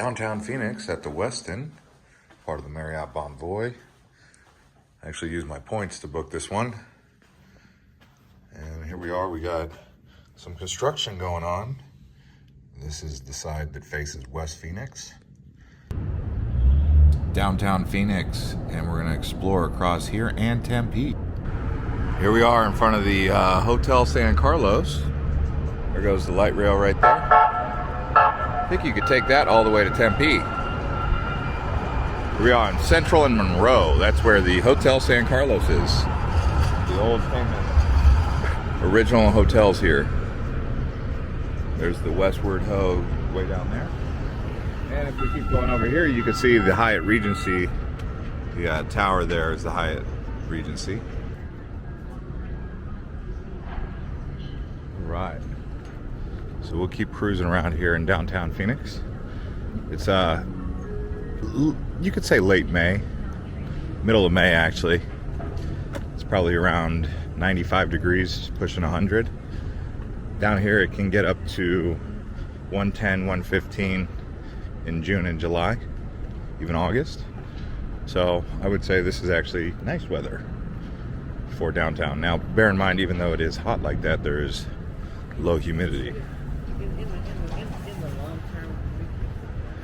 downtown Phoenix at the Westin, part of the Marriott Bonvoy. I actually used my points to book this one. And here we are, we got some construction going on. This is the side that faces West Phoenix. Downtown Phoenix, and we're gonna explore across here and Tempe. Here we are in front of the Hotel San Carlos. There goes the light rail right there. I think you could take that all the way to Tempe. Here we are in Central and Monroe. That's where the Hotel San Carlos is. The old famous original hotels here. There's the Westward Ho way down there. And if we keep going over here, you can see the Hyatt Regency. The tower there is the Hyatt Regency. Right. So we'll keep cruising around here in downtown Phoenix. It's you could say late May, middle of May actually. It's probably around 95 degrees, pushing 100. Down here it can get up to 110, 115 in June and July, even August. So I would say this is actually nice weather for downtown. Now bear in mind, even though it is hot like that, there is low humidity.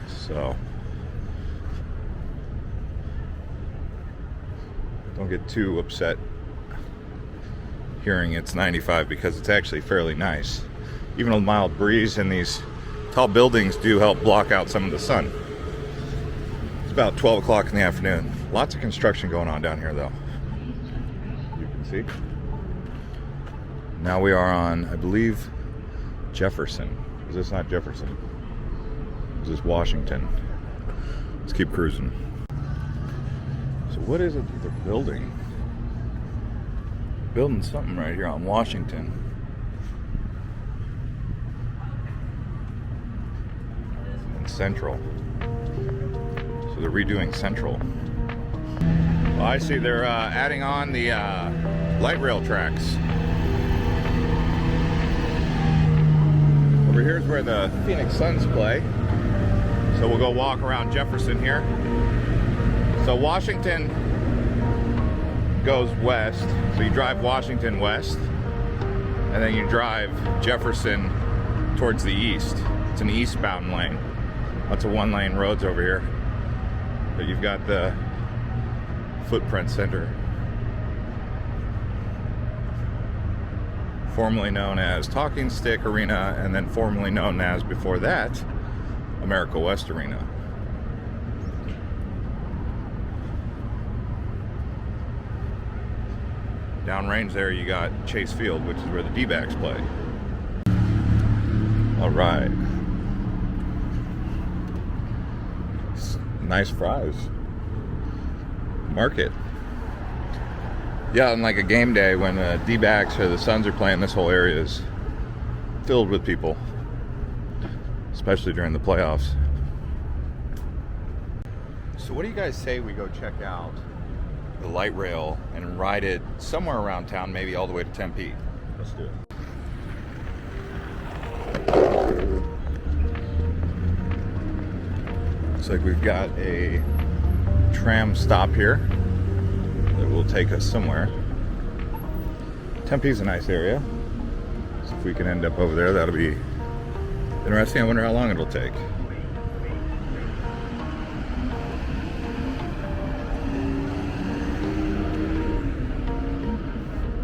So don't get too upset hearing it's 95, because it's actually fairly nice. Even a mild breeze, and these tall buildings do help block out some of the sun. It's about 12 o'clock in the afternoon. Lots of construction going on down here though, you can see. Now we are on, I believe, Jefferson. Is this not Jefferson? Is this Washington? Let's keep cruising. So what is it that they're building? Building something right here on Washington. And Central. So they're redoing Central. Well, I see they're adding on the light rail tracks. Over here is where the Phoenix Suns play. So we'll go walk around Jefferson here. So Washington goes west. So you drive Washington west, and then you drive Jefferson towards the east. It's an eastbound lane. Lots of one-lane roads over here. But you've got the Footprint Center, formerly known as Talking Stick Arena, and then formerly known as, before that, America West Arena. Downrange there you got Chase Field, which is where the D-backs play. All right. Nice fries. Market. Yeah, on like a game day when the D-backs or the Suns are playing, this whole area is filled with people, especially during the playoffs. So what do you guys say we go check out the light rail and ride it somewhere around town, maybe all the way to Tempe? Let's do it. Looks like we've got a tram stop here that will take us somewhere. Tempe's a nice area, so if we can end up over there, that'll be interesting. I wonder how long it'll take.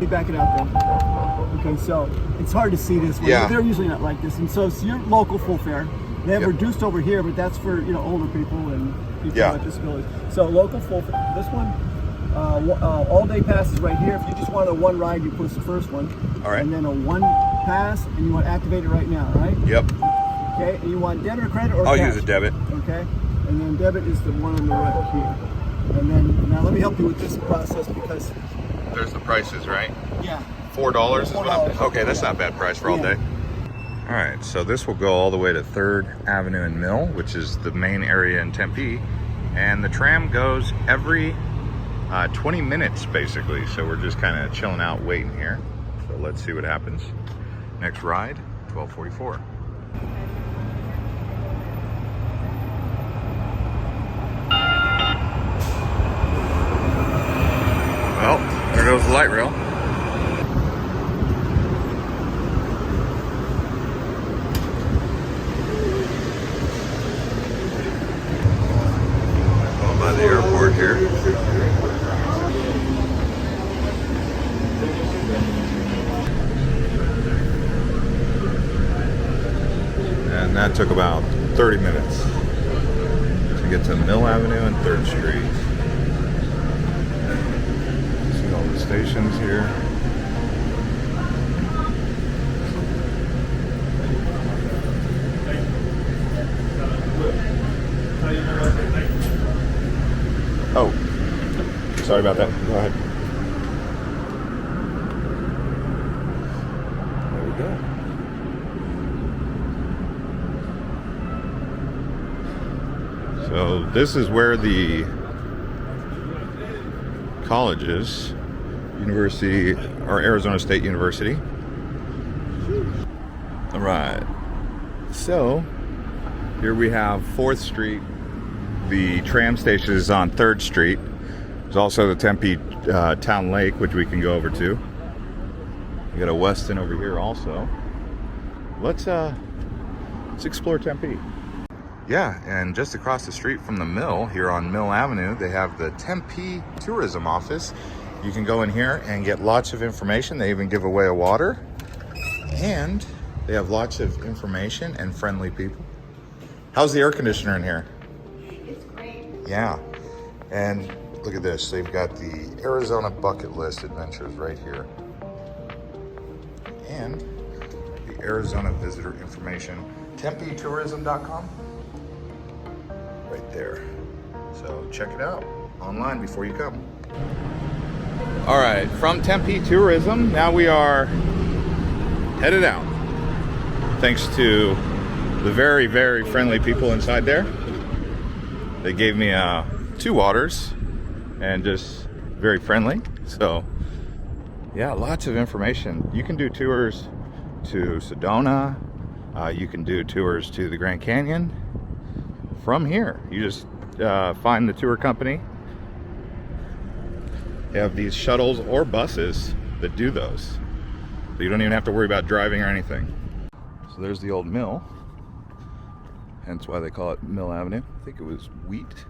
Back it up then. Okay, so it's hard to see this way. Yeah. They're usually not like this. And so it's your local full fare. They have reduced over here, but that's for, you know, older people and people with disabilities. So local full fare. This one, all day pass is right here. If you just want a one ride, you push the first one. All right. And then a one pass, and you want to activate it right now, right? Yep. Okay, and you want debit or credit or cash? I'll use a debit. Okay, and then debit is the one on the right here. And then, now let me help you with this process, because there's the prices, right? Yeah. $4 is what I'm... Okay, that's not a bad price for all day. All right, so this will go all the way to 3rd Avenue and Mill, which is the main area in Tempe. And the tram goes every 20 minutes, basically. So we're just kind of chilling out, waiting here. So let's see what happens. Next ride, 12:44. the light rail. Going by the airport here. And that took about 30 minutes to get to Mill Avenue and 3rd Street. See all the stations here. Oh, sorry about that. Go ahead. There we go. So this is where the college is, University, or Arizona State University. All right. So here we have 4th Street. The tram station is on 3rd Street. There's also the Tempe Town Lake, which we can go over to. We got a Westin over here also. Let's explore Tempe. Yeah, and just across the street from the mill, here on Mill Avenue, they have the Tempe Tourism Office. You can go in here and get lots of information. They even give away a water. And they have lots of information and friendly people. How's the air conditioner in here? It's great. Yeah, and look at this. They've got the Arizona Bucket List Adventures right here. And the Arizona Visitor Information, TempeTourism.com. Right there. So check it out online before you come. All right, from Tempe Tourism, now we are headed out. Thanks to the very, very friendly people inside there. They gave me 2 waters and just very friendly. So yeah, lots of information. You can do tours to Sedona. You can do tours to the Grand Canyon from here. You just find the tour company. They have these shuttles or buses that do those. So you don't even have to worry about driving or anything. So there's the old mill. Hence why they call it Mill Avenue. I think it was wheat.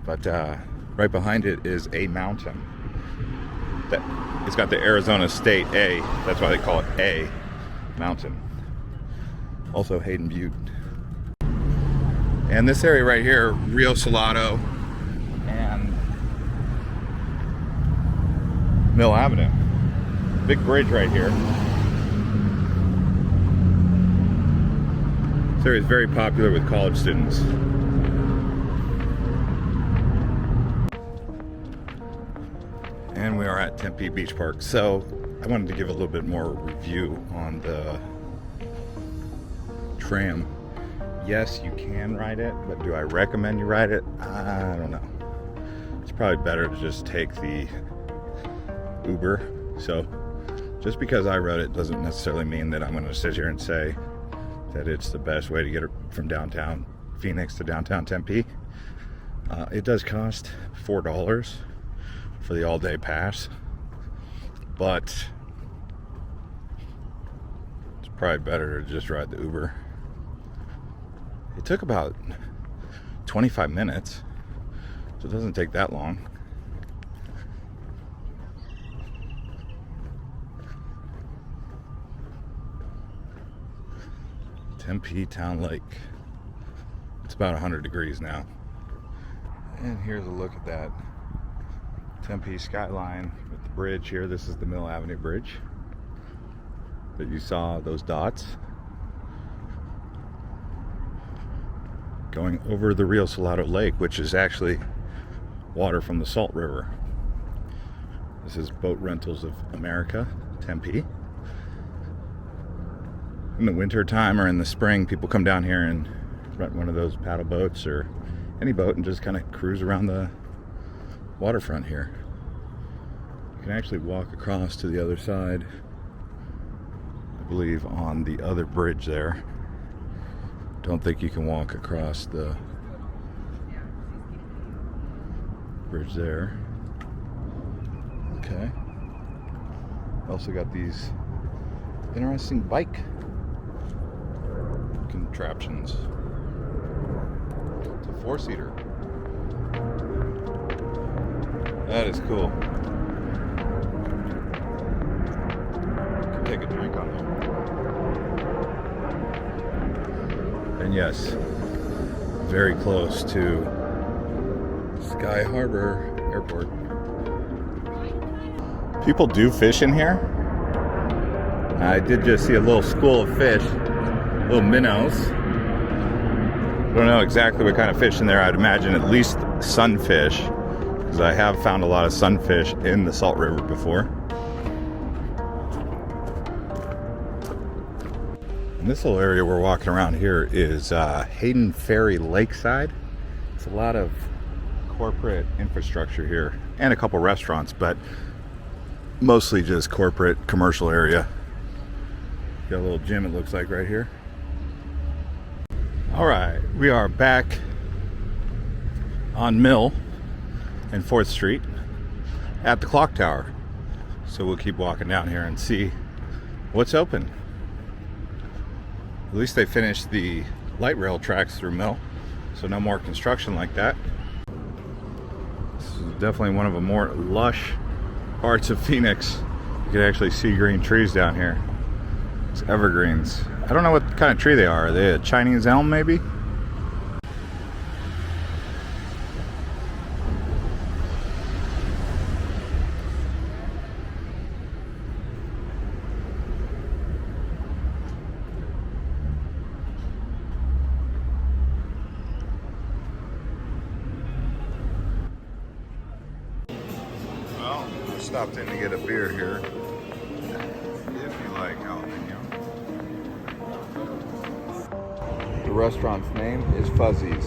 But right behind it is a mountain. It's got the Arizona State A. That's why they call it A Mountain. Also Hayden Butte. And this area right here, Rio Salado and Mill Avenue. Big bridge right here. This area is very popular with college students. And we are at Tempe Beach Park. So I wanted to give a little bit more review on the tram. Yes, you can ride it, but do I recommend you ride it? I don't know. It's probably better to just take the Uber. So just because I rode it doesn't necessarily mean that I'm going to sit here and say that it's the best way to get from downtown Phoenix to downtown Tempe. It does cost $4 for the all-day pass, but it's probably better to just ride the Uber. It took about 25 minutes, so it doesn't take that long. Tempe Town Lake. It's about 100 degrees now. And here's a look at that Tempe skyline with the bridge here. This is the Mill Avenue Bridge that you saw, those dots. Going over the Rio Salado Lake, which is actually water from the Salt River. This is Boat Rentals of America, Tempe. In the winter time or in the spring, people come down here and rent one of those paddle boats or any boat and just kind of cruise around the waterfront here. You can actually walk across to the other side, I believe on the other bridge there. Don't think you can walk across the bridge there. Okay. Also got these interesting bike contraptions. It's a 4-seater. That is cool. You can take a drink on there. And yes, very close to Sky Harbor Airport. People do fish in here. I did just see a little school of fish, little minnows. I don't know exactly what kind of fish in there. I'd imagine at least sunfish, because I have found a lot of sunfish in the Salt River before. And this little area we're walking around here is Hayden Ferry Lakeside. It's a lot of corporate infrastructure here and a couple restaurants, but mostly just corporate commercial area. Got a little gym, it looks like, right here. All right, we are back on Mill and 4th Street at the clock tower. So we'll keep walking down here and see what's open. At least they finished the light rail tracks through Mill, so no more construction like that. This is definitely one of the more lush parts of Phoenix. You can actually see green trees down here. It's evergreens. I don't know what kind of tree they are. Are they a Chinese elm, maybe? Well, I stopped in to get a beer here. If you like jalapeno. The restaurant's name is Fuzzy's.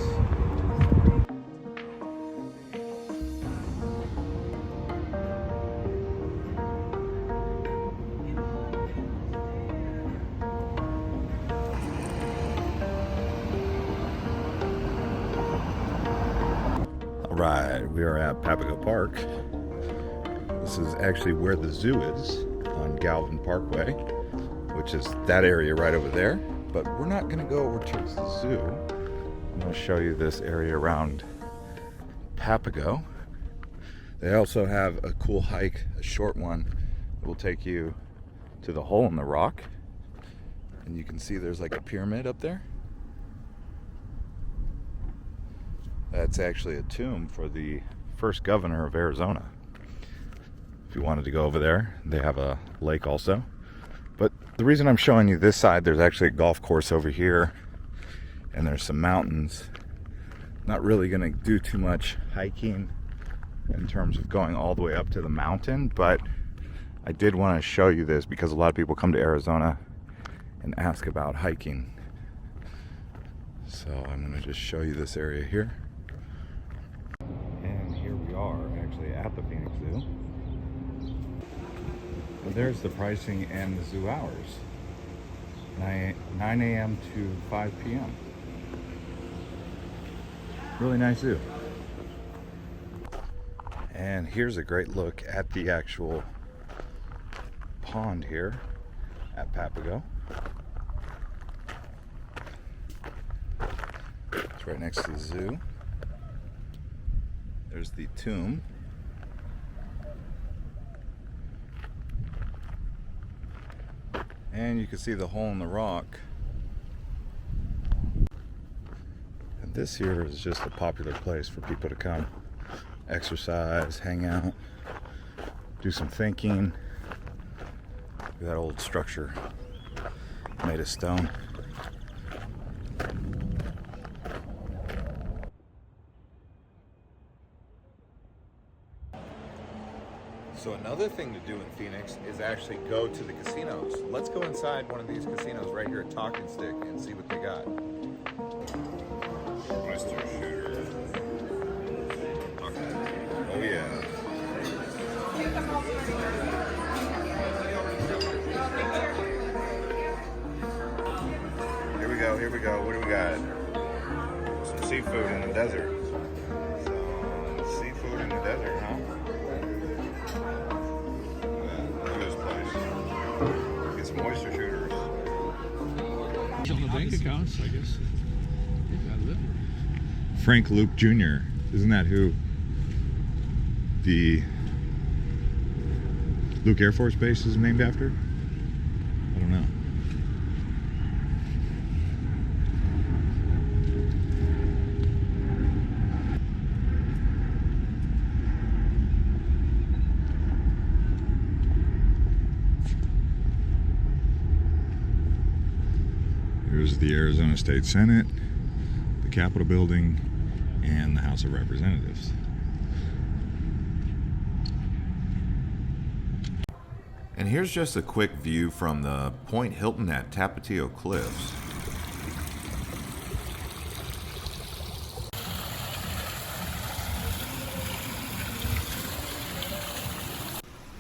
All right, we are at Papago Park. This is actually where the zoo is on Galvin Parkway, which is that area right over there. But we're not going to go over towards the zoo. I'm going to show you this area around Papago. They also have a cool hike, a short one, that will take you to the hole in the rock. And you can see there's like a pyramid up there. That's actually a tomb for the first governor of Arizona. If you wanted to go over there, they have a lake also. But the reason I'm showing you this side, there's actually a golf course over here, and there's some mountains. Not really going to do too much hiking in terms of going all the way up to the mountain, but I did want to show you this because a lot of people come to Arizona and ask about hiking. So I'm going to just show you this area here. And here we are actually at the Phoenix Zoo. And there's the pricing and the zoo hours. 9 a.m. to 5 p.m. Really nice zoo. And here's a great look at the actual pond here at Papago. It's right next to the zoo. There's the tomb. And you can see the hole in the rock. And this here is just a popular place for people to come exercise, hang out, do some thinking. Look at that old structure made of stone. So another thing to do in Phoenix is actually go to the casinos. Let's go inside one of these casinos right here at Talking Stick and see what they got. Meister Shooter. Oh yeah. Here we go. What do we got? Some seafood in the desert. Some seafood in the desert, huh? bank accounts, I guess. I live here. Frank Luke Jr. Isn't that who the Luke Air Force Base is named after? I don't know. Here's the Arizona State Senate, the Capitol Building, and the House of Representatives. And here's just a quick view from the Point Hilton at Tapatio Cliffs.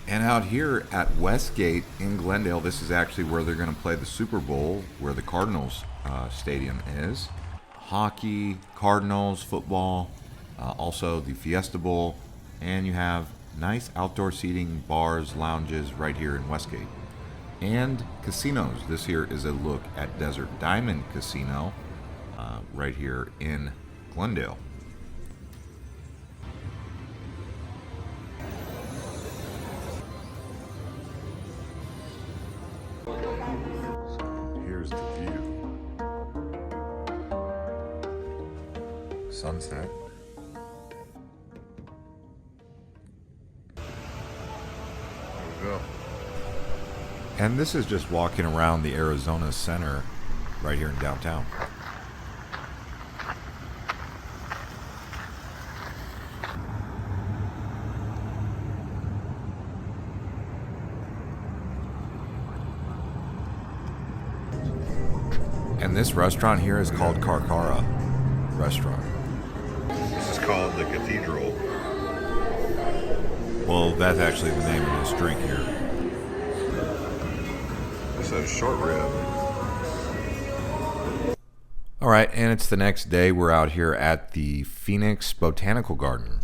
And out here at Westgate in Glendale, this is actually where they're going to play the Super Bowl, where the Cardinals stadium is. Hockey, Cardinals, football, also the Fiesta Bowl, and you have nice outdoor seating, bars, lounges right here in Westgate. And casinos. This here is a look at Desert Diamond Casino right here in Glendale. Here's the view. Sunset. There we go. And this is just walking around the Arizona Center right here in downtown. And this restaurant here is called Carcara Restaurant. This is called the Cathedral. Well, that's actually the name of this drink here. This is short rib. All right, and it's the next day. We're out here at the Phoenix Botanical Garden.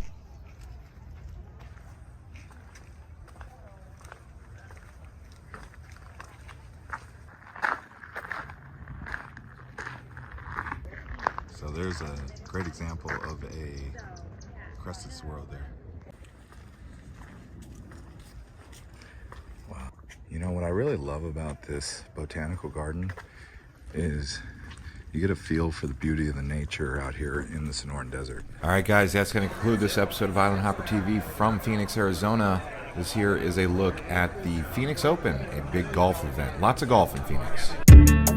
So there's a great example of a crested swirl there. Wow. You know what I really love about this botanical garden is you get a feel for the beauty of the nature out here in the Sonoran Desert. All right, guys, that's going to conclude this episode of Island Hopper TV from Phoenix, Arizona. This here is a look at the Phoenix Open, a big golf event. Lots of golf in Phoenix.